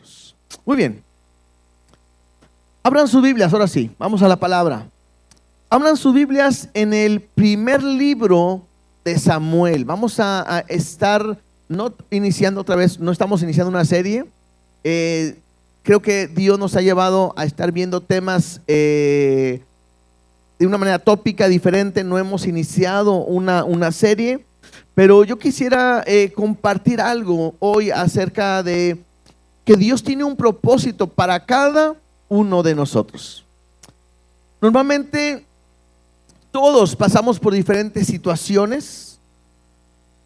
nosotros. Muy bien. Abran sus Biblias, ahora sí, vamos a la palabra. Abran sus Biblias en el primer libro de Samuel. Vamos a estar no iniciando otra vez, no estamos iniciando una serie. Creo que Dios nos ha llevado a estar viendo temas de una manera tópica, diferente. No hemos iniciado una serie, pero yo quisiera compartir algo hoy acerca de que Dios tiene un propósito para cada uno de nosotros. Normalmente todos pasamos por diferentes situaciones,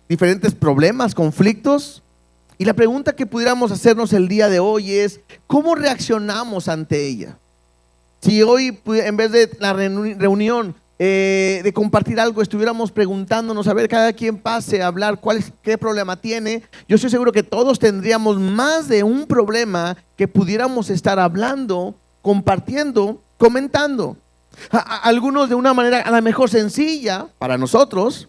diferentes problemas, conflictos, y la pregunta que pudiéramos hacernos el día de hoy es: ¿cómo reaccionamos ante ella? Si hoy, en vez de la reunión de compartir algo, estuviéramos preguntándonos, a ver, cada quien pase a hablar qué problema tiene, yo estoy seguro que todos tendríamos más de un problema que pudiéramos estar hablando, compartiendo, comentando. Algunos de una manera a lo mejor sencilla para nosotros,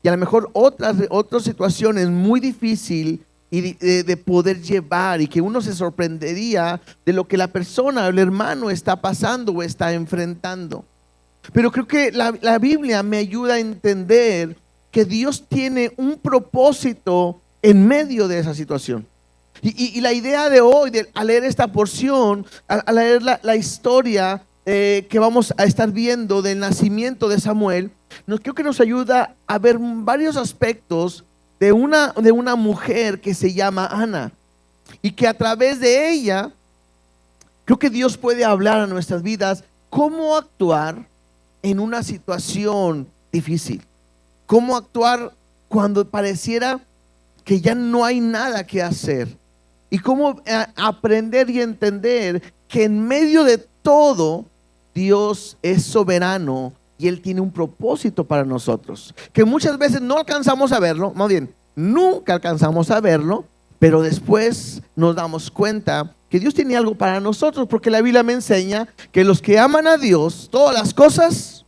y a lo mejor otras situaciones muy difíciles y de poder llevar, y que uno se sorprendería de lo que la persona, el hermano está pasando o está enfrentando. Pero creo que la Biblia me ayuda a entender que Dios tiene un propósito en medio de esa situación. Y la idea de hoy, al leer esta porción, al leer la historia que vamos a estar viendo del nacimiento de Samuel, creo que nos ayuda a ver varios aspectos de una mujer que se llama Ana, y que a través de ella creo que Dios puede hablar a nuestras vidas cómo actuar en una situación difícil, cómo actuar cuando pareciera que ya no hay nada que hacer, y cómo aprender y entender que en medio de todo Dios es soberano y Él tiene un propósito para nosotros, que muchas veces no alcanzamos a verlo, más bien, nunca alcanzamos a verlo, pero después nos damos cuenta que Dios tiene algo para nosotros, porque la Biblia me enseña que los que aman a Dios, todas las cosas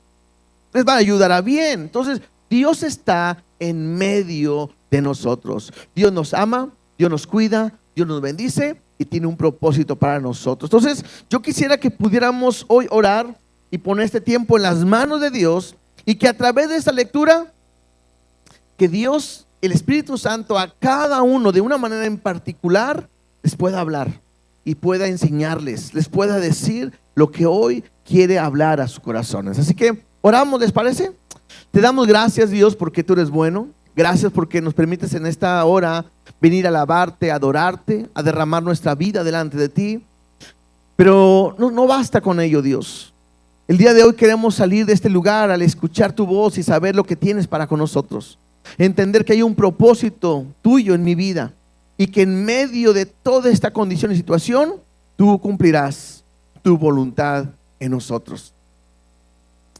les van a ayudar a bien. Entonces, Dios está en medio de nosotros. Dios nos ama, Dios nos cuida, Dios nos bendice y tiene un propósito para nosotros. Entonces, yo quisiera que pudiéramos hoy orar y poner este tiempo en las manos de Dios, y que a través de esta lectura, que Dios, el Espíritu Santo, a cada uno de una manera en particular les pueda hablar y pueda enseñarles, les pueda decir lo que hoy quiere hablar a sus corazones. Así que oramos, ¿les parece? Te damos gracias, Dios, porque tú eres bueno. Gracias porque nos permites en esta hora venir a alabarte, a adorarte, a derramar nuestra vida delante de ti. Pero no basta con ello, Dios. El día de hoy queremos salir de este lugar al escuchar tu voz y saber lo que tienes para con nosotros. Entender que hay un propósito tuyo en mi vida, y que en medio de toda esta condición y situación, tú cumplirás tu voluntad en nosotros.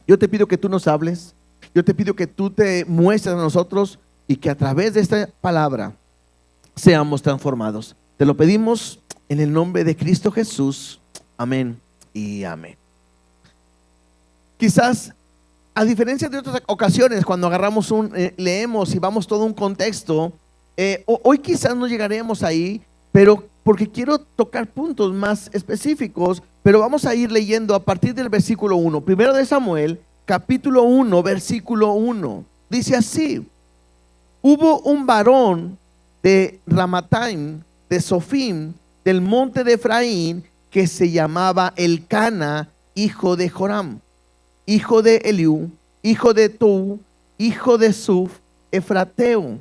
Yo te pido que tú nos hables. Yo te pido que tú te muestres a nosotros, y que a través de esta palabra seamos transformados. Te lo pedimos en el nombre de Cristo Jesús. Amén y amén. Quizás, a diferencia de otras ocasiones, cuando agarramos leemos y vamos todo un contexto, hoy quizás no llegaremos ahí, pero porque quiero tocar puntos más específicos, pero vamos a ir leyendo a partir del versículo 1. Primero de Samuel, capítulo 1, versículo 1. Dice así: hubo un varón de Ramataim, de Sofim, del monte de Efraín, que se llamaba Elcana, hijo de Joram, hijo de Eliú, hijo de Tou, hijo de Suf, efrateo.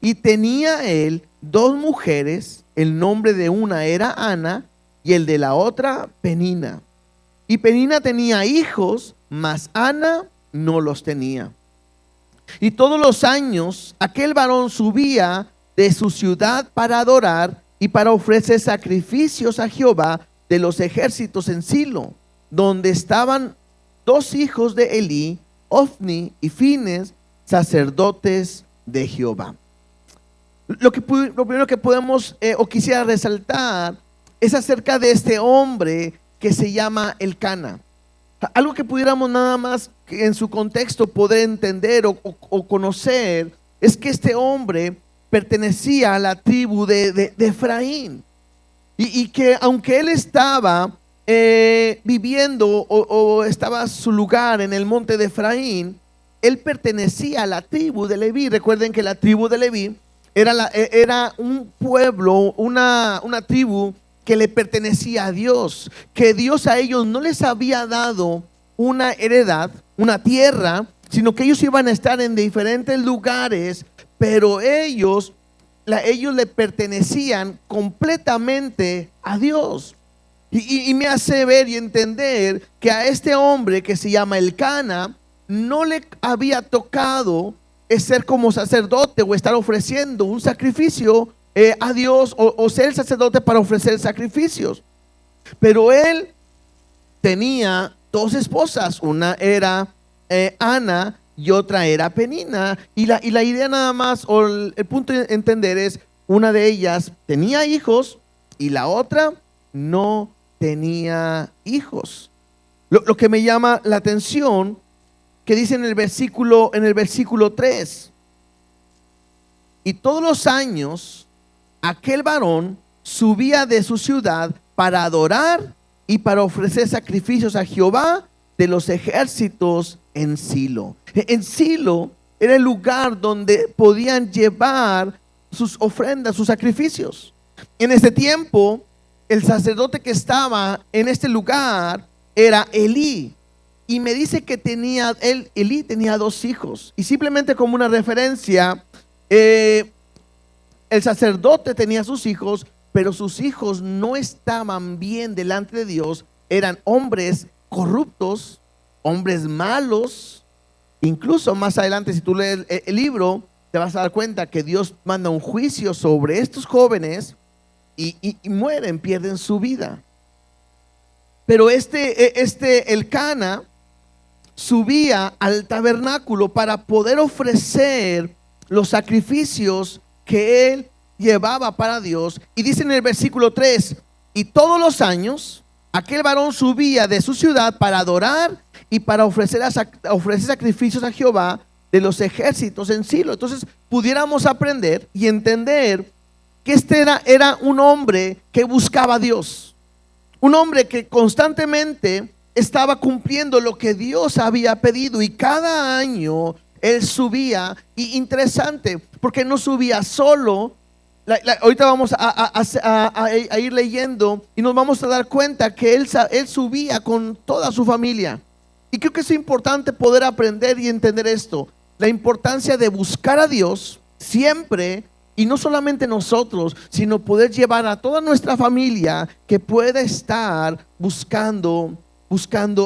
Y tenía él dos mujeres, el nombre de una era Ana y el de la otra Penina. Y Penina tenía hijos, mas Ana no los tenía. Y todos los años aquel varón subía de su ciudad para adorar y para ofrecer sacrificios a Jehová de los ejércitos en Silo, donde estaban dos hijos de Elí, Ofni y Fines, sacerdotes de Jehová. Lo primero que podemos o quisiera resaltar es acerca de este hombre que se llama Elcana. Algo que pudiéramos nada más en su contexto poder entender o conocer es que este hombre pertenecía a la tribu de Efraín. y que aunque él estaba viviendo o estaba su lugar en el monte de Efraín, él pertenecía a la tribu de Leví. Recuerden que la tribu de Leví era un pueblo, una tribu que le pertenecía a Dios, que Dios a ellos no les había dado una heredad, una tierra, sino que ellos iban a estar en diferentes lugares, pero ellos le pertenecían completamente a Dios. Y me hace ver y entender que a este hombre que se llama Elcana no le había tocado ser como sacerdote o estar ofreciendo un sacrificio a Dios o ser el sacerdote para ofrecer sacrificios. Pero él tenía dos esposas, una era Ana y otra era Penina. Y la idea nada más, o el punto de entender es, una de ellas tenía hijos y la otra no tenía hijos. Lo que me llama la atención, que dice en el versículo 3, y todos los años aquel varón subía de su ciudad para adorar y para ofrecer sacrificios a Jehová de los ejércitos en Silo. En Silo era el lugar donde podían llevar sus ofrendas, sus sacrificios. En ese tiempo, el sacerdote que estaba en este lugar era Elí. Y me dice que Elí tenía dos hijos. Y simplemente como una referencia, el sacerdote tenía sus hijos, pero sus hijos no estaban bien delante de Dios. Eran hombres corruptos, hombres malos. Incluso más adelante, si tú lees el libro, te vas a dar cuenta que Dios manda un juicio sobre estos jóvenes y mueren, pierden su vida. Pero Elcana subía al tabernáculo para poder ofrecer los sacrificios que él llevaba para Dios. Y dice en el versículo 3, y todos los años aquel varón subía de su ciudad para adorar y para ofrecer sacrificios a Jehová de los ejércitos en Silo. Entonces pudiéramos aprender y entender que era un hombre que buscaba a Dios, un hombre que constantemente estaba cumpliendo lo que Dios había pedido, y cada año él subía. Y interesante, porque no subía solo. Ahorita vamos a ir leyendo y nos vamos a dar cuenta que él subía con toda su familia. Y creo que es importante poder aprender y entender esto, la importancia de buscar a Dios siempre. Y no solamente nosotros, sino poder llevar a toda nuestra familia que pueda estar buscando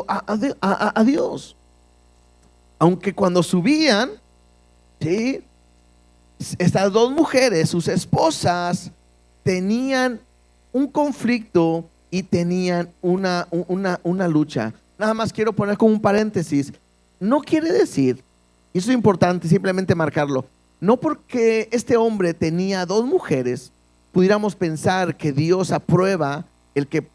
a Dios. Aunque cuando subían, ¿sí?, estas dos mujeres, sus esposas, tenían un conflicto y tenían una lucha. Nada más quiero poner como un paréntesis. No quiere decir, y eso es importante simplemente marcarlo, no porque este hombre tenía dos mujeres, pudiéramos pensar que Dios aprueba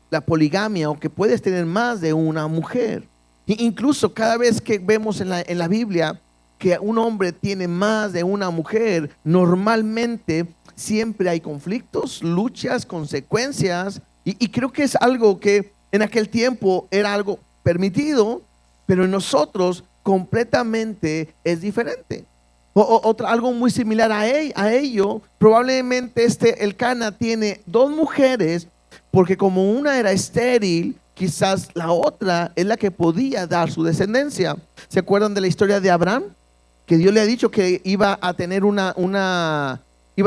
la poligamia, o que puedes tener más de una mujer. Incluso cada vez que vemos en la Biblia que un hombre tiene más de una mujer, normalmente siempre hay conflictos, luchas, consecuencias. Y creo que es algo que en aquel tiempo era algo permitido, pero en nosotros completamente es diferente. Algo muy similar a ello, probablemente Elcana tiene dos mujeres, porque como una era estéril, quizás la otra es la que podía dar su descendencia. ¿Se acuerdan de la historia de Abraham? Que Dios le ha dicho que iba a tener iba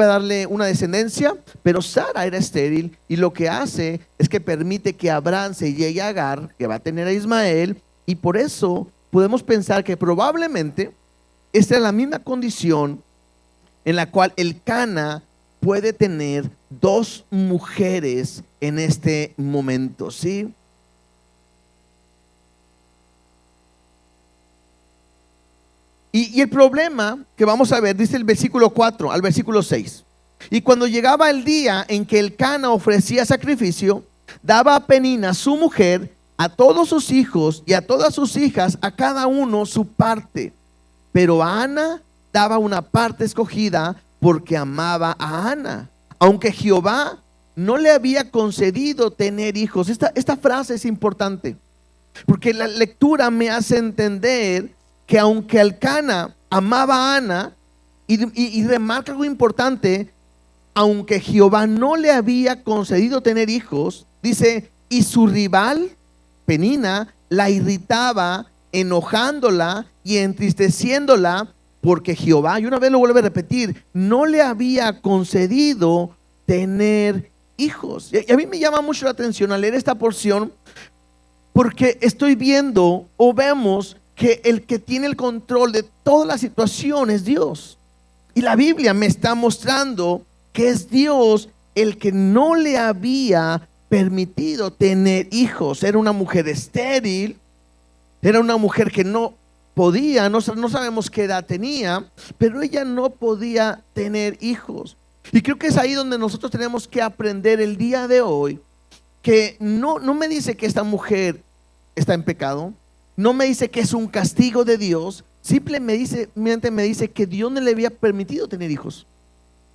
a darle una descendencia, pero Sara era estéril, y lo que hace es que permite que Abraham se llegue a Agar, que va a tener a Ismael. Y por eso podemos pensar que probablemente esta es la misma condición en la cual Elcana puede tener dos mujeres en este momento, ¿sí? Y el problema que vamos a ver, dice el versículo 4 al versículo 6. Y cuando llegaba el día en que Elcana ofrecía sacrificio, daba a Penina su mujer, a todos sus hijos y a todas sus hijas, a cada uno su parte. Pero a Ana daba una parte escogida, porque amaba a Ana, aunque Jehová no le había concedido tener hijos. Esta frase es importante, porque la lectura me hace entender que aunque Elcana amaba a Ana, y remarca algo importante, aunque Jehová no le había concedido tener hijos, dice, y su rival, Penina, la irritaba, enojándola y entristeciéndola, porque Jehová, y una vez lo vuelve a repetir, no le había concedido tener hijos. Y a mí me llama mucho la atención al leer esta porción, porque estoy viendo o vemos que el que tiene el control de toda la situación es Dios. Y la Biblia me está mostrando que es Dios el que no le había permitido tener hijos. Era una mujer estéril, era una mujer que no podía, no sabemos qué edad tenía, pero ella no podía tener hijos. Y creo que es ahí donde nosotros tenemos que aprender el día de hoy, que no me dice que esta mujer está en pecado, no me dice que es un castigo de Dios, simplemente me dice que Dios no le había permitido tener hijos.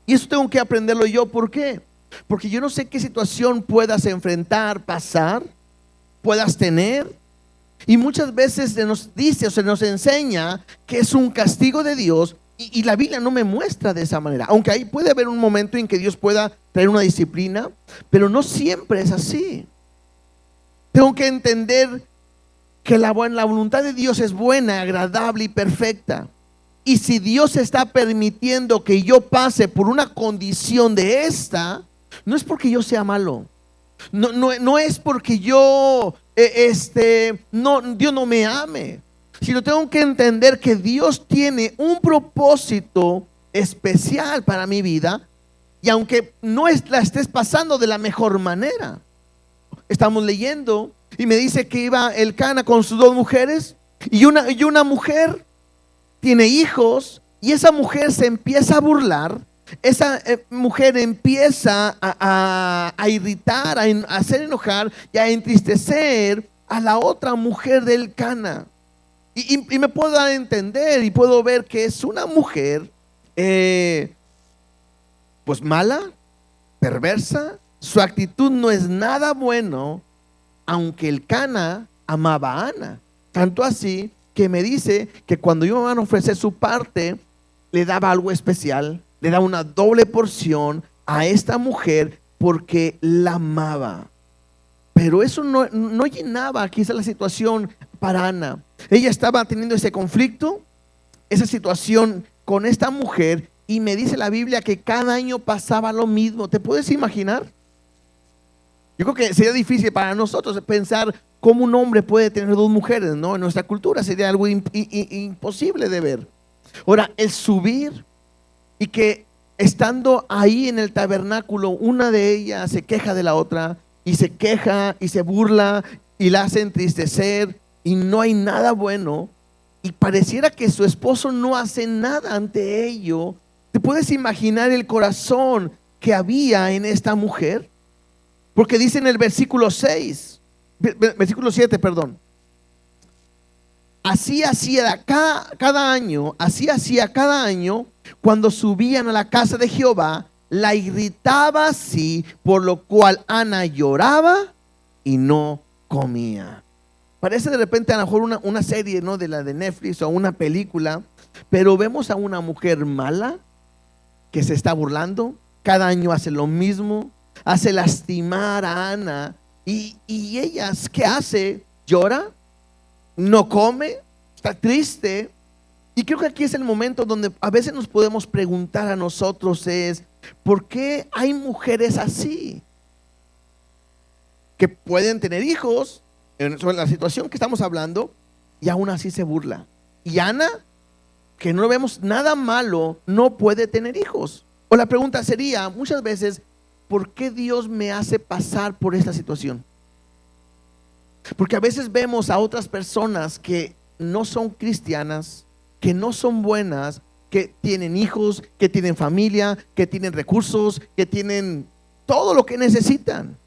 Y eso tengo que aprenderlo yo. ¿Por qué? Porque yo no sé qué situación puedas enfrentar, pasar, puedas tener. Y muchas veces se nos dice o se nos enseña que es un castigo de Dios, y la Biblia no me muestra de esa manera. Aunque ahí puede haber un momento en que Dios pueda traer una disciplina, pero no siempre es así. Tengo que entender que la voluntad de Dios es buena, agradable y perfecta. Y si Dios está permitiendo que yo pase por una condición de esta, no es porque yo sea malo, no es porque Dios no me ame, sino tengo que entender que Dios tiene un propósito especial para mi vida. Y aunque no la estés pasando de la mejor manera, estamos leyendo y me dice que iba Elcana con sus dos mujeres, y una mujer tiene hijos, y esa mujer se empieza a burlar. Esa mujer empieza a irritar, a hacer enojar y a entristecer a la otra mujer de Elcana. Y me puedo dar a entender y puedo ver que es una mujer pues mala, perversa. Su actitud no es nada bueno, aunque Elcana amaba a Ana. Tanto así que me dice que cuando iban a ofrecer su parte, le daba algo especial, le daba una doble porción a esta mujer porque la amaba. Pero eso no llenaba quizá la situación para Ana. Ella estaba teniendo ese conflicto, esa situación con esta mujer, y me dice la Biblia que cada año pasaba lo mismo. ¿Te puedes imaginar? Yo creo que sería difícil para nosotros pensar cómo un hombre puede tener dos mujeres, ¿no? En nuestra cultura sería algo imposible de ver. Ahora, el subir y que estando ahí en el tabernáculo, una de ellas se queja de la otra, y se queja y se burla y la hace entristecer, y no hay nada bueno, y pareciera que su esposo no hace nada ante ello. ¿Te puedes imaginar el corazón que había en esta mujer? Porque dice en el versículo 7, perdón. Así hacía cada año, cuando subían a la casa de Jehová, la irritaba así, por lo cual Ana lloraba y no comía. Parece de repente a lo mejor una serie, ¿no?, de la de Netflix o una película, pero vemos a una mujer mala que se está burlando, cada año hace lo mismo, hace lastimar a Ana, y ella, ¿qué hace? Llora, no come, está triste. Y creo que aquí es el momento donde a veces nos podemos preguntar a nosotros es, ¿por qué hay mujeres así? Que pueden tener hijos en la situación que estamos hablando, y aún así se burla. Y Ana, que no vemos nada malo, no puede tener hijos. O la pregunta sería muchas veces, ¿por qué Dios me hace pasar por esta situación? Porque a veces vemos a otras personas que no son cristianas, que no son buenas, que tienen hijos, que tienen familia, que tienen recursos, que tienen todo lo que necesitan.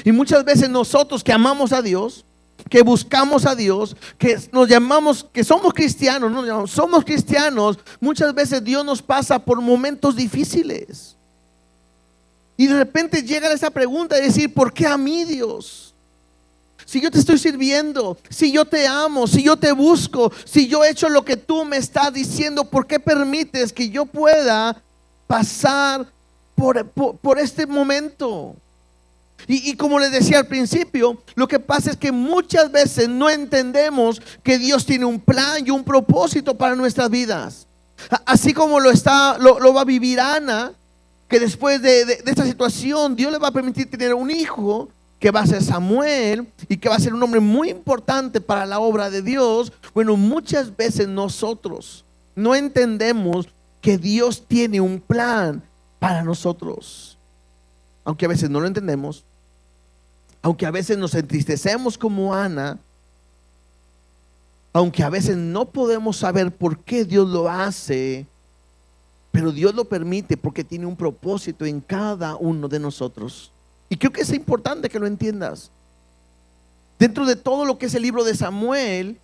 Y muchas veces nosotros que amamos a Dios, que buscamos a Dios, que nos llamamos, que somos cristianos, somos cristianos, muchas veces Dios nos pasa por momentos difíciles. Y de repente llega esa pregunta de decir, ¿por qué a mí, Dios? Si yo te estoy sirviendo, si yo te amo, si yo te busco, si yo he hecho lo que tú me estás diciendo, ¿por qué permites que yo pueda pasar por este momento? Y como les decía al principio, lo que pasa es que muchas veces no entendemos que Dios tiene un plan y un propósito para nuestras vidas. Así como lo va a vivir Ana, que después de esta situación Dios le va a permitir tener un hijo que va a ser Samuel y que va a ser un hombre muy importante para la obra de Dios. Bueno, muchas veces nosotros no entendemos que Dios tiene un plan para nosotros, aunque a veces no lo entendemos, aunque a veces nos entristecemos como Ana, aunque a veces no podemos saber por qué Dios lo hace, pero Dios lo permite porque tiene un propósito en cada uno de nosotros. Y creo que es importante que lo entiendas. Dentro de todo lo que es el libro de Samuel,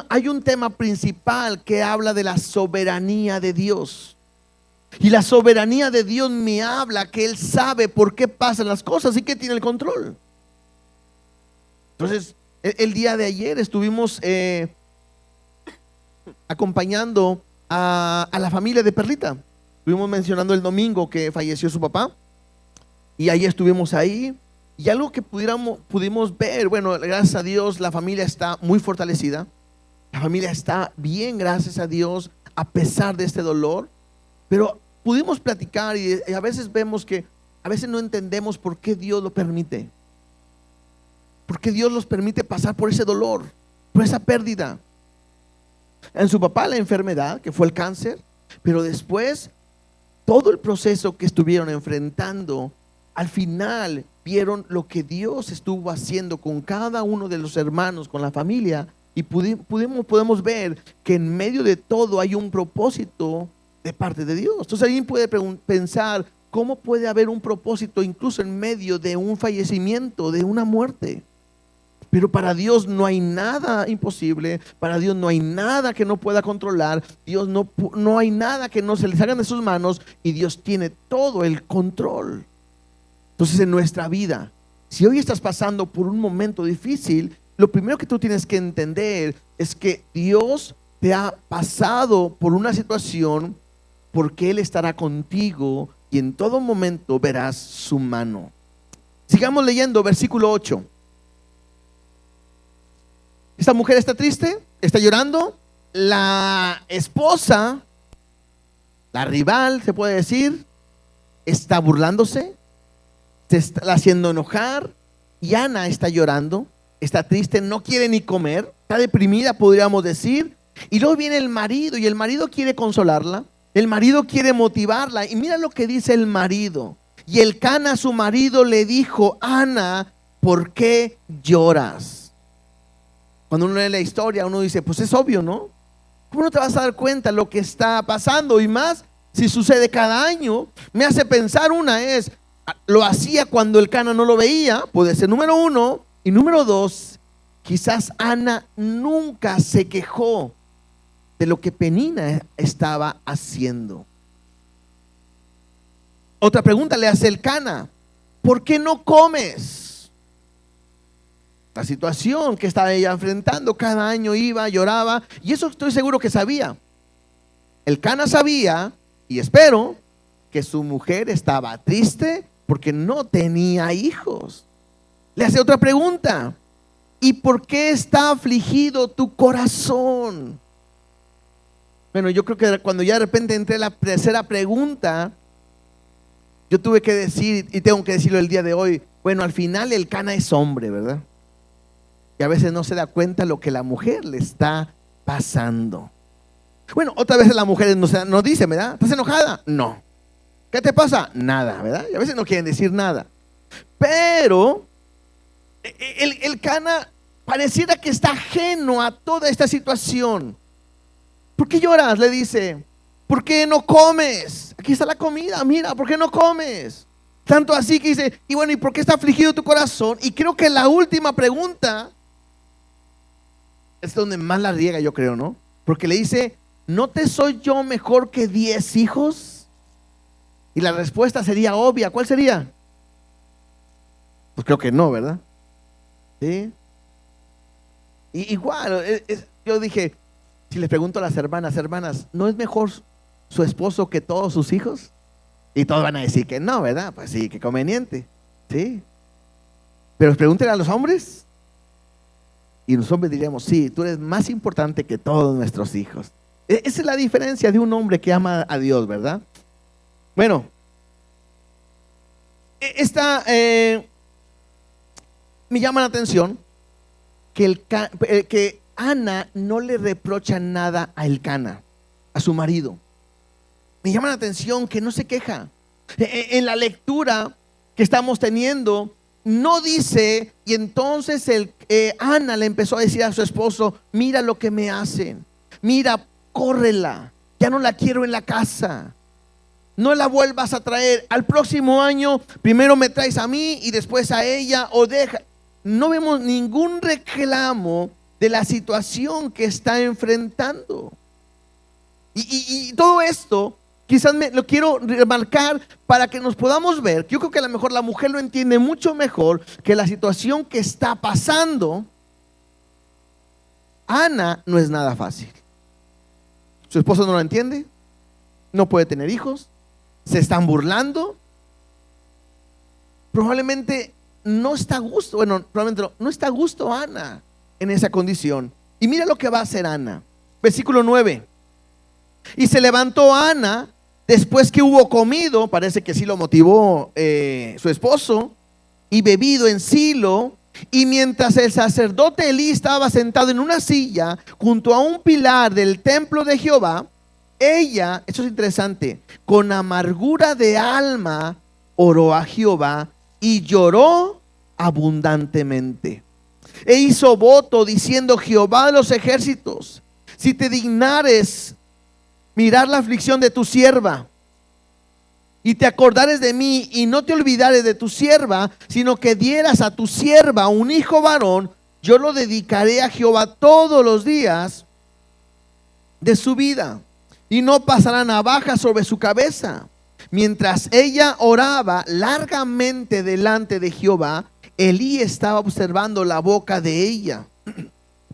hay un tema principal que habla de la soberanía de Dios. Y la soberanía de Dios me habla que Él sabe por qué pasan las cosas y que tiene el control. Entonces, el día de ayer estuvimos acompañando a la familia de Perlita. Estuvimos mencionando el domingo que falleció su papá. Y ahí estuvimos ahí. Y algo que pudimos ver, bueno, gracias a Dios, la familia está muy fortalecida. La familia está bien, gracias a Dios, a pesar de este dolor. Pero pudimos platicar y a veces vemos que a veces no entendemos por qué Dios lo permite. ¿Por qué Dios los permite pasar por ese dolor, por esa pérdida? En su papá la enfermedad, que fue el cáncer, pero después todo el proceso que estuvieron enfrentando, al final vieron lo que Dios estuvo haciendo con cada uno de los hermanos, con la familia, y podemos ver que en medio de todo hay un propósito de parte de Dios. Entonces alguien puede pensar, ¿cómo puede haber un propósito incluso en medio de un fallecimiento, de una muerte? Pero para Dios no hay nada imposible, para Dios no hay nada que no pueda controlar, Dios no hay nada que no se le salga de sus manos, y Dios tiene todo el control. Entonces en nuestra vida, si hoy estás pasando por un momento difícil, lo primero que tú tienes que entender es que Dios te ha pasado por una situación porque Él estará contigo y en todo momento verás su mano. Sigamos leyendo versículo 8. Esta mujer está triste, está llorando. La esposa, la rival, se puede decir, está burlándose, se está haciendo enojar. Y Ana está llorando, está triste, no quiere ni comer, está deprimida, podríamos decir. Y luego viene el marido, y el marido quiere consolarla, el marido quiere motivarla. Y mira lo que dice el marido. Y Elcana, su marido, le dijo: Ana, ¿por qué lloras? Cuando uno lee la historia, uno dice, pues es obvio, ¿no? ¿Cómo no te vas a dar cuenta lo que está pasando? Y más si sucede cada año. Me hace pensar, una es, lo hacía cuando Elcana no lo veía, puede ser número uno. Y número dos, quizás Ana nunca se quejó de lo que Penina estaba haciendo. Otra pregunta le hace Elcana: ¿por qué no comes? La situación que estaba ella enfrentando, cada año iba, lloraba, y eso estoy seguro que sabía. Elcana sabía, y espero, que su mujer estaba triste porque no tenía hijos. Le hace otra pregunta: ¿y por qué está afligido tu corazón? Bueno, yo creo que cuando ya de repente entré a la tercera pregunta, yo tuve que decir, y tengo que decirlo el día de hoy, bueno, al final Elcana es hombre, ¿verdad? Y a veces no se da cuenta lo que la mujer le está pasando. Bueno, otra vez la mujer no dice, ¿verdad? ¿Estás enojada? No. ¿Qué te pasa? Nada, ¿verdad? Y a veces no quieren decir nada. Pero Elcana pareciera que está ajeno a toda esta situación. ¿Por qué lloras? Le dice. ¿Por qué no comes? Aquí está la comida, mira, ¿por qué no comes? Tanto así que dice, y bueno, ¿y por qué está afligido tu corazón? Y creo que la última pregunta es donde más la riega, yo creo, ¿no? Porque le dice, ¿no te soy yo mejor que 10 hijos? Y la respuesta sería obvia. ¿Cuál sería? Pues creo que no, ¿verdad? ¿Sí? Y igual, yo dije, si les pregunto a las hermanas, ¿no es mejor su esposo que todos sus hijos? Y todos van a decir que no, ¿verdad? Pues sí, qué conveniente. ¿Sí? Pero pregúntenle a los hombres. Y los hombres diríamos, sí, tú eres más importante que todos nuestros hijos. Esa es la diferencia de un hombre que ama a Dios, ¿verdad? Bueno, me llama la atención que Ana no le reprocha nada a Elcana, a su marido. Me llama la atención que no se queja. En la lectura que estamos teniendo, no dice, y entonces Ana le empezó a decir a su esposo, mira lo que me hacen, mira, córrela, ya no la quiero en la casa, no la vuelvas a traer, al próximo año primero me traes a mí y después a ella, o deja. No vemos ningún reclamo de la situación que está enfrentando. Y todo esto quizás lo quiero remarcar para que nos podamos ver. Yo creo que a lo mejor la mujer lo entiende mucho mejor que la situación que está pasando. Ana no es nada fácil. Su esposo no lo entiende, no puede tener hijos, se están burlando, probablemente no está a gusto. Bueno, probablemente no está a gusto Ana en esa condición. Y mira lo que va a hacer Ana. Versículo 9. Y se levantó Ana después que hubo comido, parece que sí lo motivó su esposo, y bebido en Silo. Y mientras el sacerdote Elí estaba sentado en una silla junto a un pilar del templo de Jehová, ella, esto es interesante, con amargura de alma oró a Jehová y lloró abundantemente. E hizo voto diciendo: Jehová de los ejércitos, si te dignares mirar la aflicción de tu sierva y te acordares de mí y no te olvidares de tu sierva, sino que dieras a tu sierva un hijo varón, yo lo dedicaré a Jehová todos los días de su vida y no pasará navaja sobre su cabeza. Mientras ella oraba largamente delante de Jehová, Elí estaba observando la boca de ella.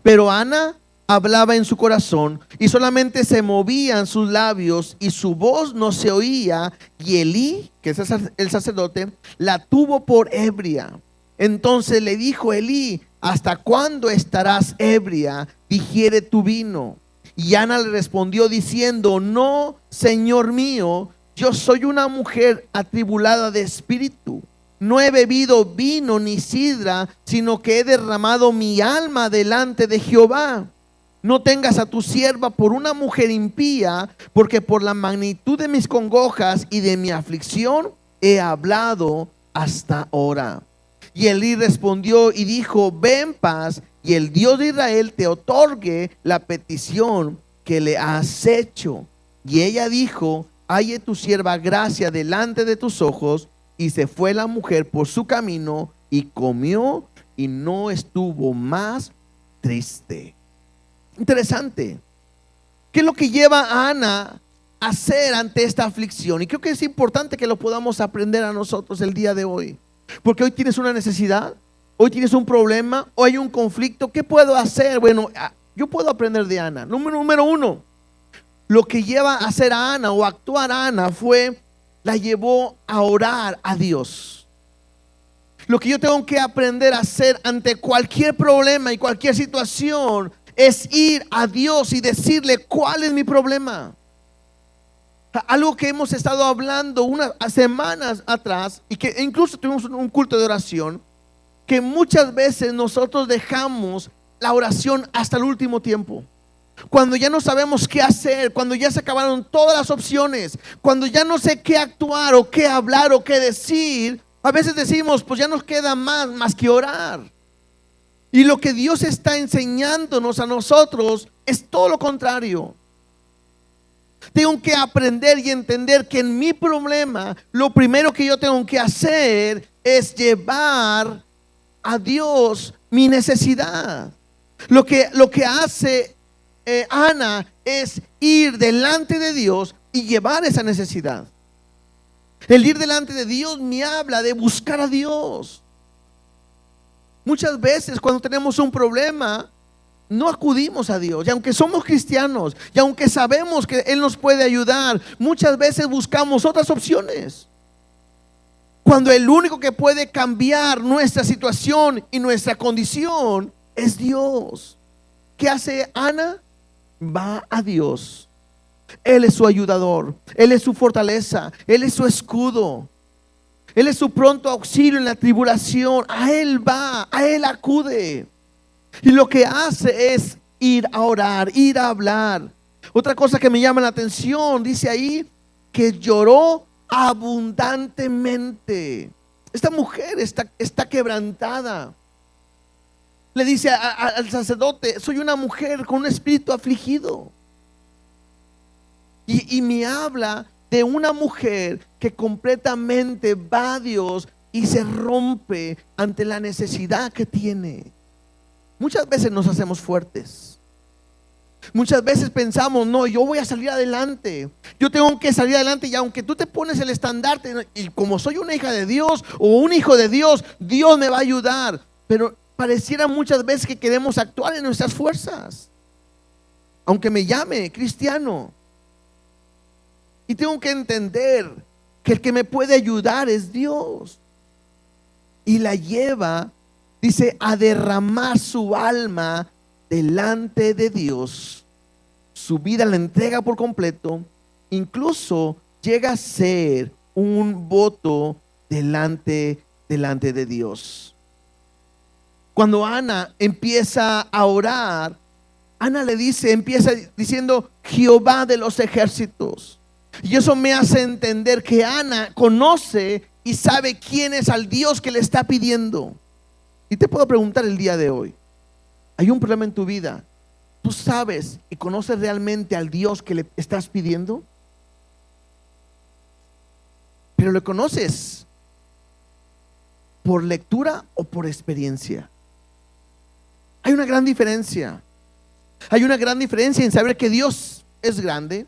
Pero Ana hablaba en su corazón y solamente se movían sus labios y su voz no se oía. Y Elí, que es el sacerdote, la tuvo por ebria. Entonces le dijo Elí: ¿hasta cuándo estarás ebria? Digiere tu vino. Y Ana le respondió diciendo: no, Señor mío, yo soy una mujer atribulada de espíritu. No he bebido vino ni sidra, sino que he derramado mi alma delante de Jehová. No tengas a tu sierva por una mujer impía, porque por la magnitud de mis congojas y de mi aflicción he hablado hasta ahora. Y Elí respondió y dijo: ve en paz, y el Dios de Israel te otorgue la petición que le has hecho. Y ella dijo: halle tu sierva gracia delante de tus ojos. Y se fue la mujer por su camino y comió y no estuvo más triste. Interesante. ¿Qué es lo que lleva a Ana a hacer ante esta aflicción? Y creo que es importante que lo podamos aprender a nosotros el día de hoy. Porque hoy tienes una necesidad, hoy tienes un problema, hoy hay un conflicto. ¿Qué puedo hacer? Bueno, yo puedo aprender de Ana. Número uno, lo que lleva a hacer a Ana o a actuar a Ana la llevó a orar a Dios. Lo que yo tengo que aprender a hacer ante cualquier problema y cualquier situación es ir a Dios y decirle: ¿cuál es mi problema? Algo que hemos estado hablando unas semanas atrás, y que incluso tuvimos un culto de oración, que muchas veces nosotros dejamos la oración hasta el último tiempo. Cuando ya no sabemos qué hacer, cuando ya se acabaron todas las opciones, cuando ya no sé qué actuar o qué hablar o qué decir, a veces decimos: pues ya nos queda más que orar. Y lo que Dios está enseñándonos a nosotros es todo lo contrario. Tengo que aprender y entender que en mi problema, lo primero que yo tengo que hacer es llevar a Dios mi necesidad. Lo que hace Ana es ir delante de Dios y llevar esa necesidad. El ir delante de Dios me habla de buscar a Dios. Muchas veces cuando tenemos un problema, no acudimos a Dios. Y aunque somos cristianos, y aunque sabemos que Él nos puede ayudar, muchas veces buscamos otras opciones. Cuando el único que puede cambiar nuestra situación y nuestra condición es Dios. ¿Qué hace Ana? Va a Dios. Él es su ayudador, Él es su fortaleza, Él es su escudo, Él es su pronto auxilio en la tribulación. A Él va, a Él acude. Y lo que hace es ir a orar, ir a hablar. Otra cosa que me llama la atención, dice ahí que lloró abundantemente. Esta mujer está quebrantada. Le dice al sacerdote: soy una mujer con un espíritu afligido. Y me habla de una mujer que completamente va a Dios y se rompe ante la necesidad que tiene. Muchas veces nos hacemos fuertes. Muchas veces pensamos: no, yo voy a salir adelante, yo tengo que salir adelante. Y aunque tú te pones el estandarte, y como soy una hija de Dios o un hijo de Dios, Dios me va a ayudar. Pero pareciera muchas veces que queremos actuar en nuestras fuerzas, aunque me llame cristiano. Y tengo que entender que el que me puede ayudar es Dios. Y la lleva, dice, a derramar su alma delante de Dios. Su vida la entrega por completo. Incluso llega a ser un voto delante de Dios. Cuando Ana empieza a orar, Ana empieza diciendo: Jehová de los ejércitos. Y eso me hace entender que Ana conoce y sabe quién es al Dios que le está pidiendo. Y te puedo preguntar el día de hoy: ¿hay un problema en tu vida? ¿Tú sabes y conoces realmente al Dios que le estás pidiendo? Pero ¿lo conoces por lectura o por experiencia? Hay una gran diferencia. Hay una gran diferencia en saber que Dios es grande.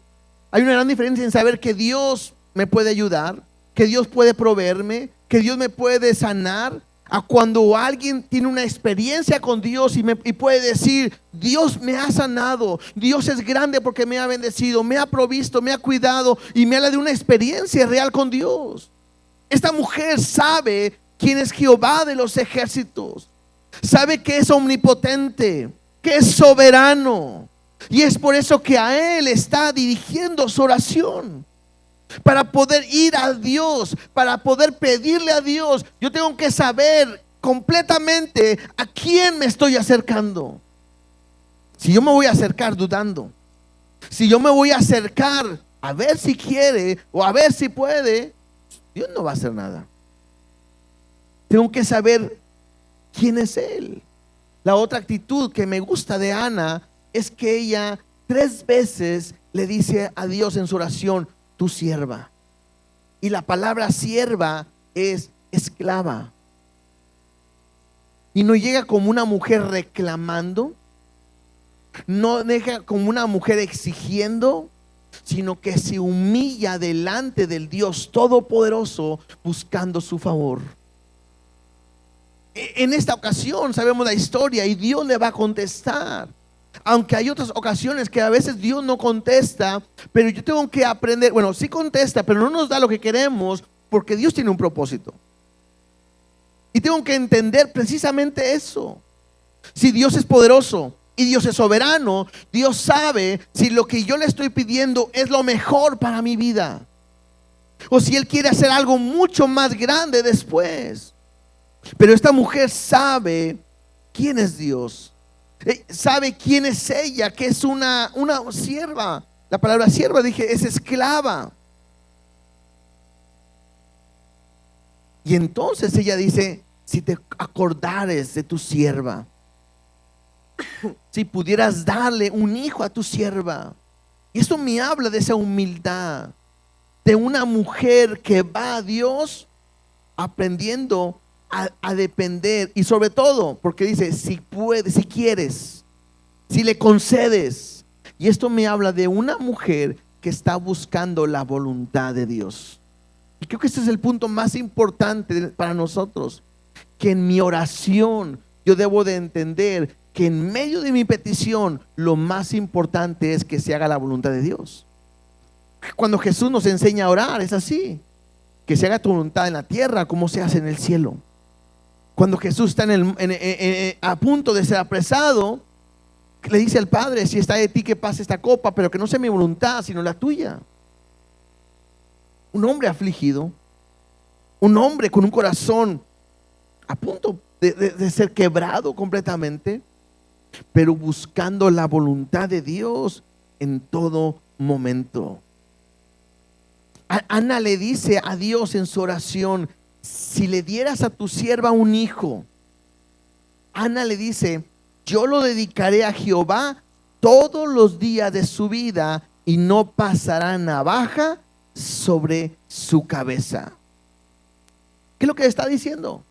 Hay una gran diferencia en saber que Dios me puede ayudar, que Dios puede proveerme, que Dios me puede sanar, a cuando alguien tiene una experiencia con Dios y puede decir: Dios me ha sanado, Dios es grande porque me ha bendecido, me ha provisto, me ha cuidado, y me habla de una experiencia real con Dios. Esta mujer sabe quién es Jehová de los ejércitos, sabe que es omnipotente, que es soberano. Y es por eso que a Él está dirigiendo su oración. Para poder ir a Dios, para poder pedirle a Dios, yo tengo que saber completamente a quién me estoy acercando. Si yo me voy a acercar dudando, si yo me voy a acercar a ver si quiere o a ver si puede, Dios no va a hacer nada. Tengo que saber quién es Él. La otra actitud que me gusta de Ana es que ella 3 veces le dice a Dios en su oración: tu sierva. Y la palabra sierva es esclava. Y no llega como una mujer reclamando, no deja como una mujer exigiendo, sino que se humilla delante del Dios Todopoderoso buscando su favor. En esta ocasión sabemos la historia y Dios le va a contestar. Aunque hay otras ocasiones que a veces Dios no contesta, pero yo tengo que aprender, bueno, sí contesta, pero no nos da lo que queremos, porque Dios tiene un propósito. Y tengo que entender precisamente eso. Si Dios es poderoso y Dios es soberano, Dios sabe si lo que yo le estoy pidiendo es lo mejor para mi vida, o si Él quiere hacer algo mucho más grande después. Pero esta mujer sabe quién es Dios, sabe quién es ella, que es una sierva. La palabra sierva, dije, es esclava. Y entonces ella dice: si te acordares de tu sierva, si pudieras darle un hijo a tu sierva. Y esto me habla de esa humildad, de una mujer que va a Dios aprendiendo a depender, y sobre todo porque dice: si puedes, si quieres, si le concedes. Y esto me habla de una mujer que está buscando la voluntad de Dios. Y creo que este es el punto más importante para nosotros, que en mi oración yo debo de entender que en medio de mi petición lo más importante es que se haga la voluntad de Dios. Cuando Jesús nos enseña a orar es así: que se haga tu voluntad en la tierra como se hace en el cielo. Cuando Jesús está a punto de ser apresado, le dice al Padre: si está de ti que pase esta copa, pero que no sea mi voluntad sino la tuya. Un hombre afligido, un hombre con un corazón a punto de ser quebrado completamente, pero buscando la voluntad de Dios en todo momento. Ana le dice a Dios en su oración: si le dieras a tu sierva un hijo. Ana le dice: yo lo dedicaré a Jehová todos los días de su vida y no pasará navaja sobre su cabeza. ¿Qué es lo que está diciendo?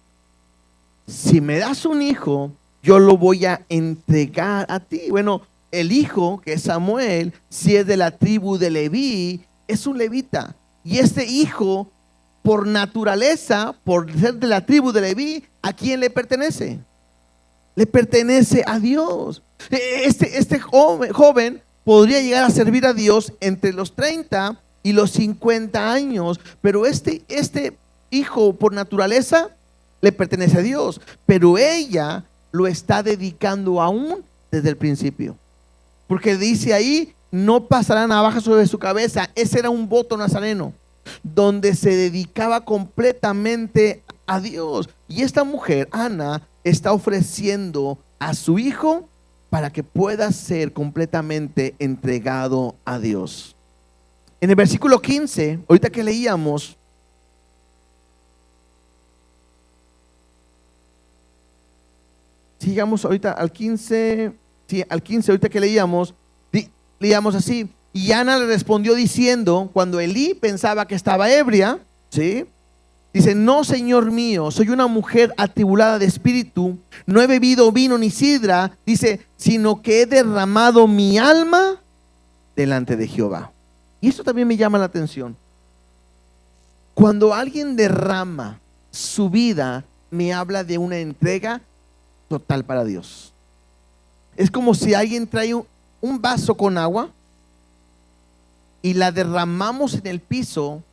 Si me das un hijo, yo lo voy a entregar a ti. Bueno, el hijo, que es Samuel, si es de la tribu de Leví, es un levita. Y este hijo, por naturaleza, por ser de la tribu de Leví, ¿a quién le pertenece? Le pertenece a Dios. Este joven podría llegar a servir a Dios entre los 30 y los 50 años, pero este hijo por naturaleza le pertenece a Dios, pero ella lo está dedicando aún desde el principio, porque dice ahí: no pasará navaja sobre su cabeza. Ese era un voto nazareno donde se dedicaba completamente a Dios. Y esta mujer, Ana, está ofreciendo a su hijo para que pueda ser completamente entregado a Dios. En el versículo 15, ahorita que leíamos, sigamos ahorita al 15, sí, al 15 ahorita que leíamos así: y Ana le respondió diciendo, cuando Elí pensaba que estaba ebria, ¿sí? Dice: no, Señor mío, soy una mujer atribulada de espíritu, no he bebido vino ni sidra, dice, sino que he derramado mi alma delante de Jehová. Y esto también me llama la atención. Cuando alguien derrama su vida, me habla de una entrega total para Dios. Es como si alguien trae un vaso con agua y la derramamos en el piso.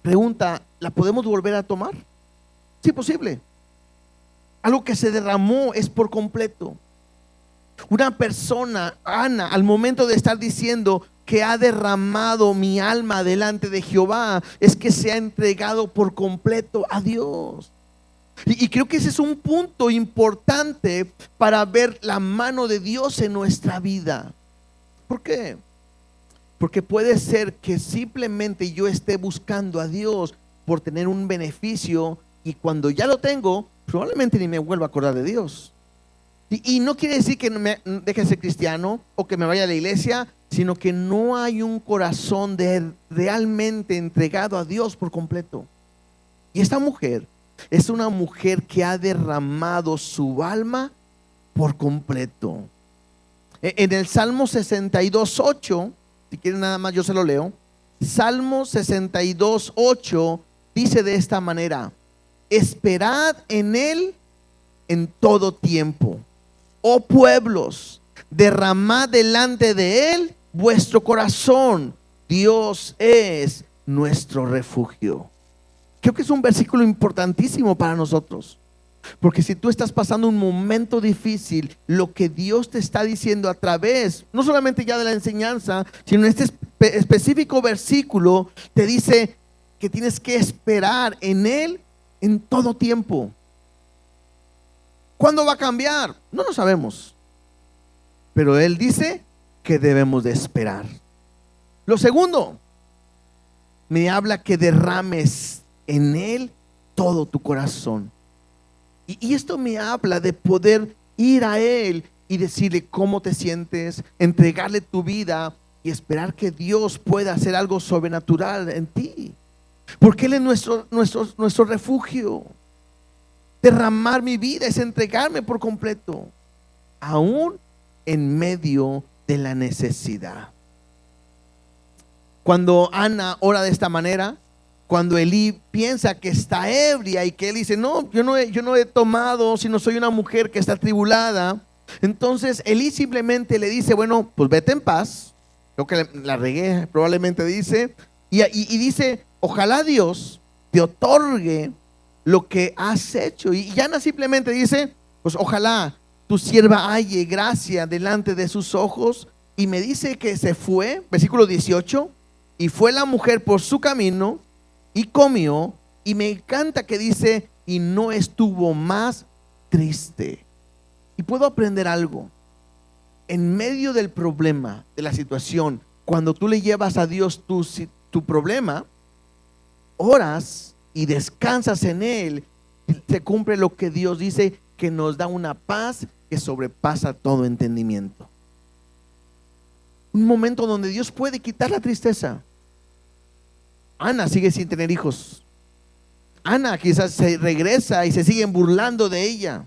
Pregunta: ¿la podemos volver a tomar? Sí, posible. Algo que se derramó es por completo. Una persona, Ana, al momento de estar diciendo que ha derramado mi alma delante de Jehová, es que se ha entregado por completo a Dios. Y creo que ese es un punto importante para ver la mano de Dios en nuestra vida. ¿Por qué? Porque puede ser que simplemente yo esté buscando a Dios por tener un beneficio, y cuando ya lo tengo, probablemente ni me vuelva a acordar de Dios. Y no quiere decir que me deje de ser cristiano o que me vaya a la iglesia, sino que no hay un corazón realmente entregado a Dios por completo. Y esta mujer es una mujer que ha derramado su alma por completo. En el Salmo 62:8, si quieren nada más yo se lo leo. Salmo 62:8 dice de esta manera: esperad en él en todo tiempo, oh pueblos, derramad delante de él vuestro corazón, Dios es nuestro refugio. Creo que es un versículo importantísimo para nosotros, porque si tú estás pasando un momento difícil, lo que Dios te está diciendo a través, no solamente ya de la enseñanza, sino en este específico versículo, te dice que tienes que esperar en él en todo tiempo. ¿Cuándo va a cambiar? No lo sabemos, pero él dice que debemos de esperar. Lo segundo, me habla que derrames en él todo tu corazón. Y esto me habla de poder ir a él y decirle cómo te sientes, entregarle tu vida y esperar que Dios pueda hacer algo sobrenatural en ti, porque él es nuestro refugio. Derramar mi vida es entregarme por completo, aún en medio de la necesidad. Cuando Ana ora de esta manera, cuando Elí piensa que está ebria y que él dice, no, yo no he tomado, sino soy una mujer que está atribulada. Entonces Elí simplemente le dice, bueno, pues vete en paz. Creo que la regué, probablemente dice. Y dice, ojalá Dios te otorgue lo que has hecho. Y Ana simplemente dice, pues ojalá tu sierva halle gracia delante de sus ojos. Y me dice que se fue, versículo 18, y fue la mujer por su camino y comió. Y me encanta que dice, y no estuvo más triste. Y puedo aprender algo. En medio del problema, de la situación, cuando tú le llevas a Dios tu problema, oras y descansas en Él, se cumple lo que Dios dice, que nos da una paz que sobrepasa todo entendimiento. Un momento donde Dios puede quitar la tristeza. Ana sigue sin tener hijos. Ana quizás se regresa y se siguen burlando de ella.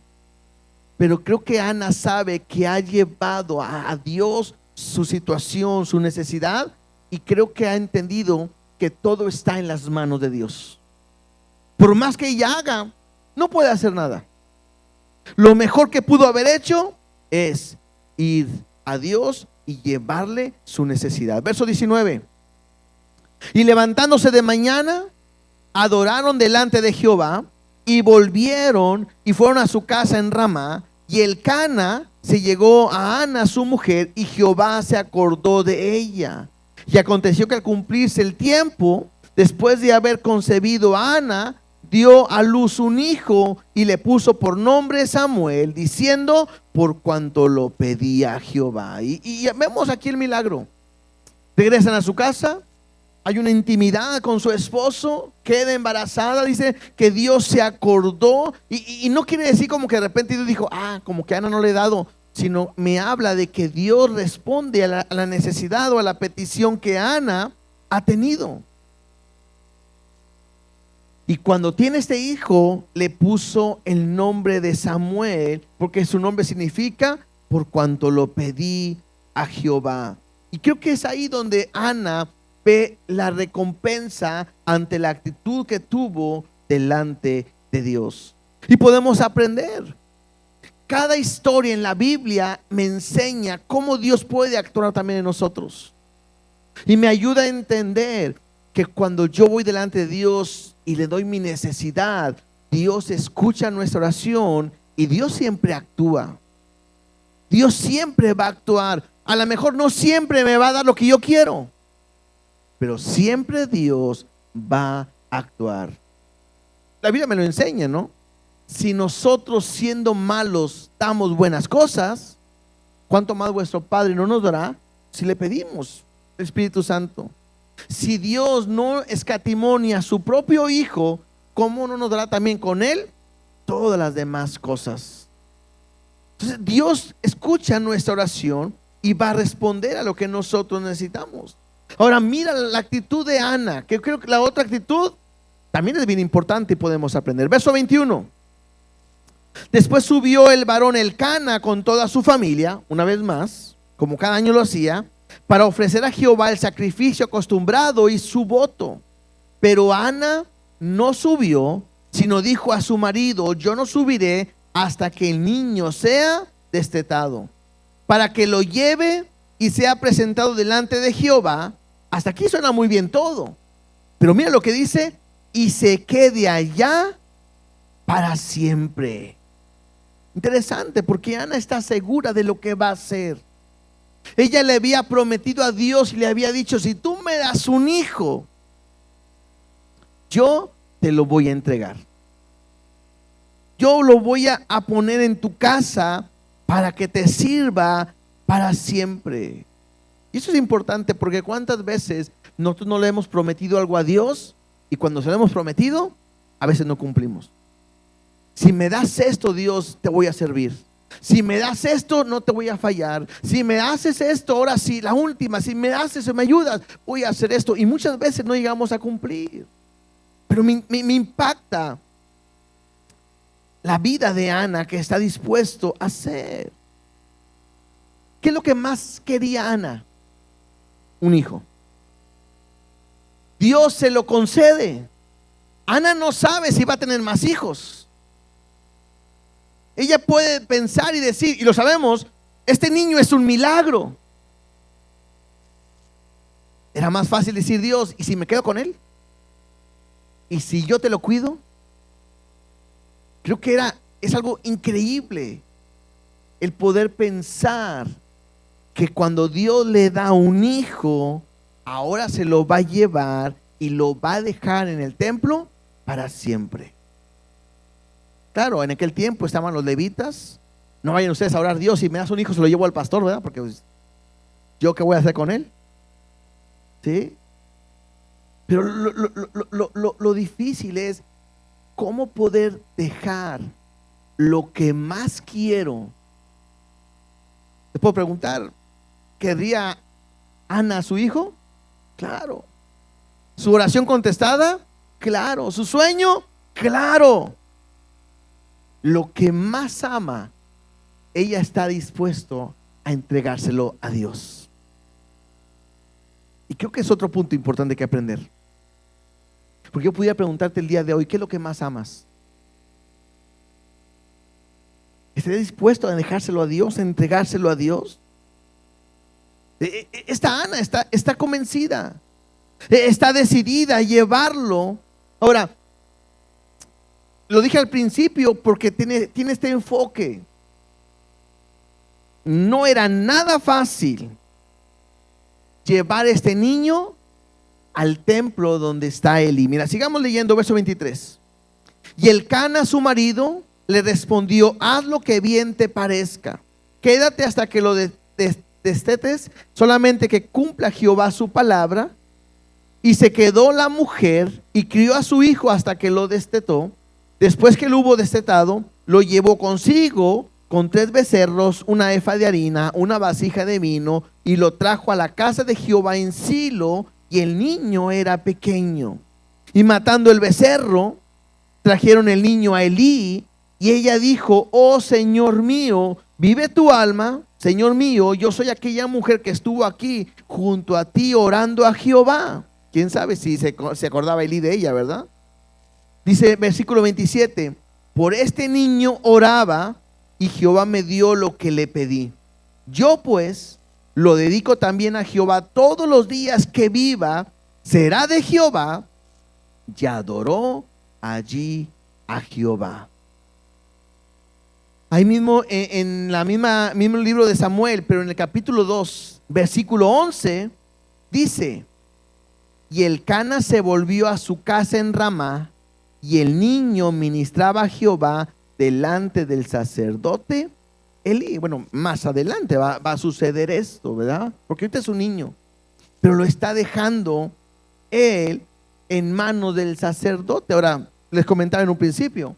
Pero creo que Ana sabe que ha llevado a Dios su situación, su necesidad, y creo que ha entendido que todo está en las manos de Dios. Por más que ella haga, no puede hacer nada. Lo mejor que pudo haber hecho es ir a Dios y llevarle su necesidad. Verso 19. Y levantándose de mañana, adoraron delante de Jehová y volvieron y fueron a su casa en Ramá. Y Elcana se llegó a Ana su mujer, y Jehová se acordó de ella. Y aconteció que al cumplirse el tiempo, después de haber concebido a Ana, dio a luz un hijo y le puso por nombre Samuel, diciendo, por cuanto lo pedía Jehová. Y vemos aquí el milagro. Regresan a su casa, hay una intimidad con su esposo, queda embarazada, dice que Dios se acordó, y no quiere decir como que de repente Dios dijo, como que Ana no le he dado, sino me habla de que Dios responde a la necesidad o a la petición que Ana ha tenido. Y cuando tiene este hijo, le puso el nombre de Samuel, porque su nombre significa, por cuanto lo pedí a Jehová. Y creo que es ahí donde Ana ve la recompensa ante la actitud que tuvo delante de Dios. Y podemos aprender. Cada historia en la Biblia me enseña cómo Dios puede actuar también en nosotros. Y me ayuda a entender que cuando yo voy delante de Dios y le doy mi necesidad, Dios escucha nuestra oración y Dios siempre actúa. Dios siempre va a actuar. A lo mejor no siempre me va a dar lo que yo quiero, pero siempre Dios va a actuar. La Biblia me lo enseña, ¿no? Si nosotros siendo malos damos buenas cosas, ¿cuánto más vuestro Padre no nos dará si le pedimos el Espíritu Santo? Si Dios no escatimonia a su propio Hijo, ¿cómo no nos dará también con Él todas las demás cosas? Entonces Dios escucha nuestra oración y va a responder a lo que nosotros necesitamos. Ahora mira la actitud de Ana, que creo que la otra actitud también es bien importante y podemos aprender. Verso 21. Después subió el varón Elcana con toda su familia, una vez más, como cada año lo hacía, para ofrecer a Jehová el sacrificio acostumbrado y su voto. Pero Ana no subió, sino dijo a su marido, yo no subiré hasta que el niño sea destetado, para que lo lleve y sea presentado delante de Jehová. Hasta aquí suena muy bien todo, pero mira lo que dice, y se quede allá para siempre. Interesante, porque Ana está segura de lo que va a hacer. Ella le había prometido a Dios y le había dicho, si tú me das un hijo, yo te lo voy a entregar. Yo lo voy a poner en tu casa para que te sirva para siempre. Y eso es importante, porque cuántas veces nosotros no le hemos prometido algo a Dios y cuando se lo hemos prometido, a veces no cumplimos. Si me das esto, Dios, te voy a servir. Si me das esto, no te voy a fallar. Si me haces esto, ahora sí, la última, si me haces o me ayudas, voy a hacer esto. Y muchas veces no llegamos a cumplir. Pero me impacta la vida de Ana, que está dispuesto a hacer. ¿Qué es lo que más quería Ana? Un hijo. Dios se lo concede. Ana no sabe si va a tener más hijos. Ella puede pensar y decir, y lo sabemos, este niño es un milagro. Era más fácil decir, Dios, ¿y si me quedo con él? ¿Y si yo te lo cuido? Creo que es algo increíble el poder pensar que cuando Dios le da un hijo, ahora se lo va a llevar y lo va a dejar en el templo para siempre. Claro, en aquel tiempo estaban los levitas. No vayan ustedes a orar, Dios, si me das un hijo se lo llevo al pastor, ¿verdad? Porque pues, ¿yo qué voy a hacer con él? ¿Sí? Pero lo difícil es cómo poder dejar lo que más quiero. Te puedo preguntar, ¿querría Ana a su hijo? Claro. ¿Su oración contestada? Claro. ¿Su sueño? Claro. Lo que más ama, ella está dispuesto a entregárselo a Dios. Y creo que es otro punto importante que aprender. Porque yo pudiera preguntarte el día de hoy, ¿qué es lo que más amas? ¿Estarías dispuesto a dejárselo a Dios, a entregárselo a Dios? Esta Ana está convencida, está decidida a llevarlo. Ahora, lo dije al principio porque tiene este enfoque. No era nada fácil llevar a este niño al templo donde está Eli. Mira, sigamos leyendo verso 23. Y Elcana, su marido, le respondió: haz lo que bien te parezca, quédate hasta que lo destetes, solamente que cumpla Jehová su palabra. Y se quedó la mujer y crió a su hijo hasta que lo destetó. Después que lo hubo destetado, lo llevó consigo con 3 becerros, una efa de harina, una vasija de vino, y lo trajo a la casa de Jehová en Silo, y el niño era pequeño. Y matando el becerro, trajeron el niño a Elí, y ella dijo: oh Señor mío, vive tu alma, Señor mío, yo soy aquella mujer que estuvo aquí junto a ti orando a Jehová. ¿Quién sabe si se acordaba Elí de ella, verdad? Dice versículo 27, por este niño oraba y Jehová me dio lo que le pedí. Yo pues lo dedico también a Jehová todos los días que viva, será de Jehová. Y adoró allí a Jehová. Ahí mismo en la mismo libro de Samuel, pero en el capítulo 2, versículo 11, dice: y Elcana se volvió a su casa en Ramá, y el niño ministraba a Jehová delante del sacerdote Elí. Bueno, más adelante va a suceder esto, ¿verdad? Porque ahorita es un niño, pero lo está dejando él en manos del sacerdote. Ahora, les comentaba en un principio,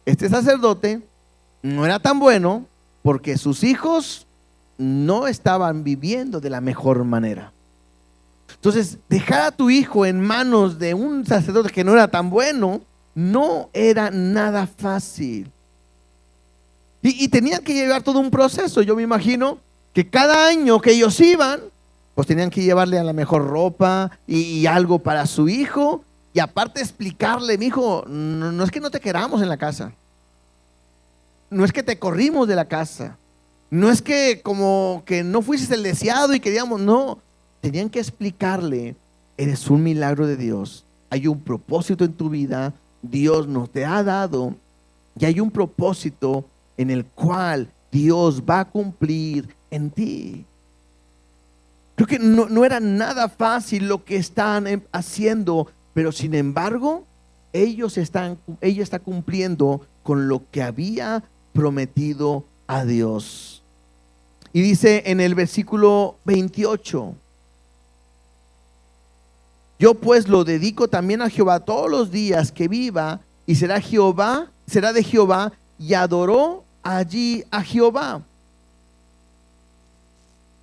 este sacerdote no era tan bueno porque sus hijos no estaban viviendo de la mejor manera. Entonces, dejar a tu hijo en manos de un sacerdote que no era tan bueno, no era nada fácil. Y tenían que llevar todo un proceso. Yo me imagino que cada año que ellos iban, pues tenían que llevarle a la mejor ropa y algo para su hijo. Y aparte explicarle: mi hijo, no es que no te queramos en la casa. No es que te corrimos de la casa. No es que como que no fuiste el deseado y queríamos, no. Tenían que explicarle: eres un milagro de Dios. Hay un propósito en tu vida. Dios nos te ha dado. Y hay un propósito en el cual Dios va a cumplir en ti. Creo que no era nada fácil lo que están haciendo, pero sin embargo, ella está cumpliendo con lo que había prometido a Dios. Y dice en el versículo 28: yo pues lo dedico también a Jehová todos los días que viva, y será de Jehová. Y adoró allí a Jehová.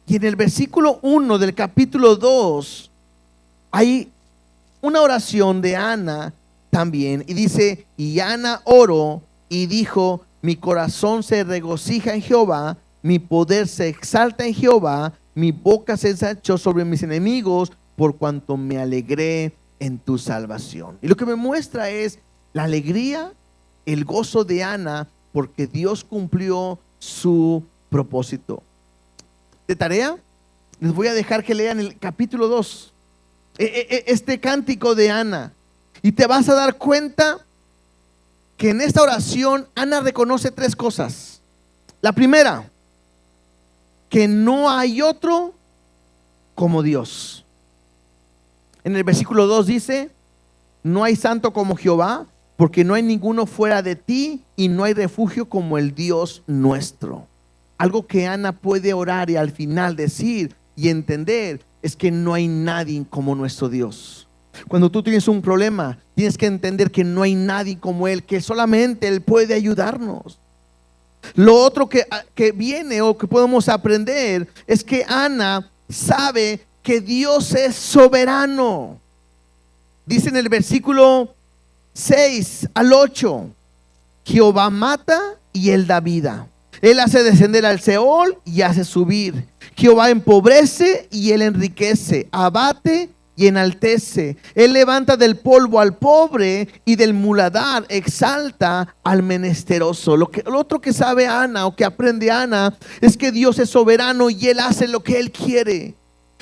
Y en el versículo 1 del capítulo 2 hay una oración de Ana también, y dice: y Ana oró y dijo: mi corazón se regocija en Jehová, mi poder se exalta en Jehová, mi boca se ensanchó sobre mis enemigos, por cuanto me alegré en tu salvación. Y lo que me muestra es la alegría, el gozo de Ana, porque Dios cumplió su propósito. De tarea, les voy a dejar que lean el capítulo 2, este cántico de Ana, y te vas a dar cuenta que en esta oración Ana reconoce tres cosas. La primera, que no hay otro como Dios. En el versículo 2 dice: no hay santo como Jehová, porque no hay ninguno fuera de ti, y no hay refugio como el Dios nuestro. Algo que Ana puede orar y al final decir y entender es que no hay nadie como nuestro Dios. Cuando tú tienes un problema, tienes que entender que no hay nadie como Él, que solamente Él puede ayudarnos. Lo otro que viene o que podemos aprender es que Ana sabe que Dios es soberano. Dice en el versículo 6 al 8: Jehová mata y Él da vida. Él hace descender al Seol y hace subir. Jehová empobrece y Él enriquece. Abate y enaltece. Él levanta del polvo al pobre, y del muladar exalta al menesteroso. Lo otro que sabe Ana, o que aprende Ana, es que Dios es soberano y Él hace lo que Él quiere.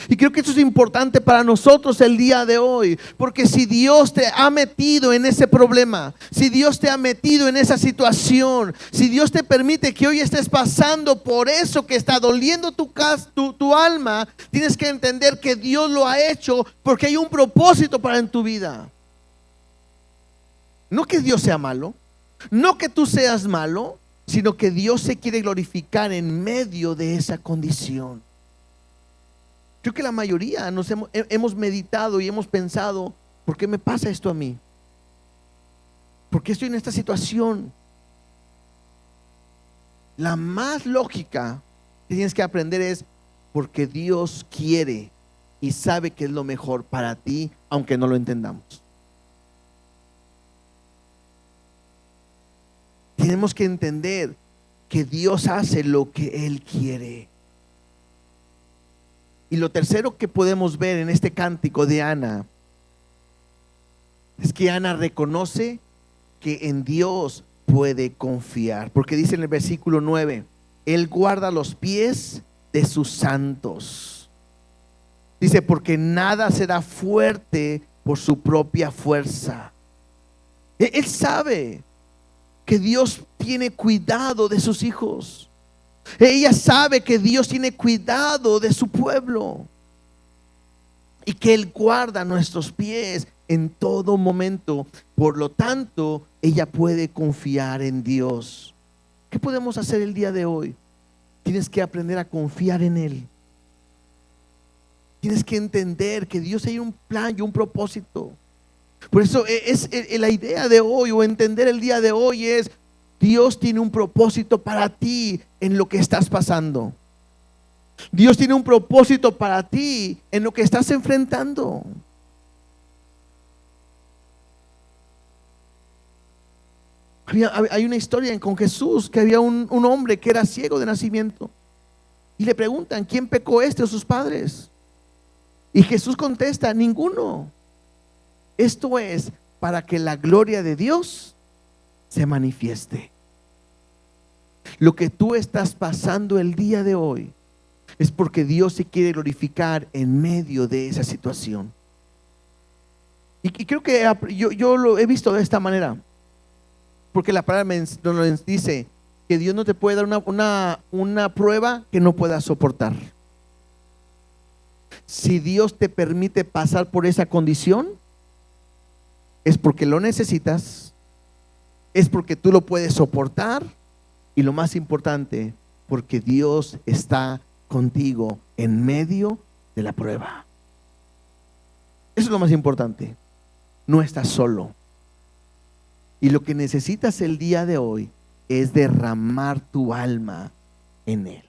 Y creo que eso es importante para nosotros el día de hoy, porque si Dios te ha metido en ese problema, si Dios te ha metido en esa situación, si Dios te permite que hoy estés pasando por eso que está doliendo tu alma, tienes que entender que Dios lo ha hecho porque hay un propósito para en tu vida. No que Dios sea malo, no que tú seas malo, sino que Dios se quiere glorificar en medio de esa condición. Creo que la mayoría hemos meditado y hemos pensado: ¿por qué me pasa esto a mí? ¿Por qué estoy en esta situación? La más lógica que tienes que aprender es: porque Dios quiere y sabe que es lo mejor para ti, aunque no lo entendamos. Tenemos que entender que Dios hace lo que Él quiere. Y lo tercero que podemos ver en este cántico de Ana es que Ana reconoce que en Dios puede confiar, porque dice en el versículo 9: Él guarda los pies de sus santos. Dice: porque nada será fuerte por su propia fuerza. Él sabe que Dios tiene cuidado de sus hijos. Ella sabe que Dios tiene cuidado de su pueblo y que Él guarda nuestros pies en todo momento. Por lo tanto, ella puede confiar en Dios. ¿Qué podemos hacer el día de hoy? Tienes que aprender a confiar en Él. Tienes que entender que Dios hay un plan y un propósito. Por eso es la idea de hoy, o entender el día de hoy, es: Dios tiene un propósito para ti en lo que estás pasando. Dios tiene un propósito para ti en lo que estás enfrentando. Hay una historia con Jesús, que había un hombre que era ciego de nacimiento, y le preguntan: ¿quién pecó, este o sus padres? Y Jesús contesta: ninguno. Esto es para que la gloria de Dios se manifieste. Lo que tú estás pasando el día de hoy es porque Dios se quiere glorificar en medio de esa situación. Y creo que yo lo he visto de esta manera, porque la palabra nos dice que Dios no te puede dar una prueba que no puedas soportar. Si Dios te permite pasar por esa condición, es porque lo necesitas, es porque tú lo puedes soportar, y lo más importante, porque Dios está contigo en medio de la prueba. Eso es lo más importante. No estás solo. Y lo que necesitas el día de hoy es derramar tu alma en Él.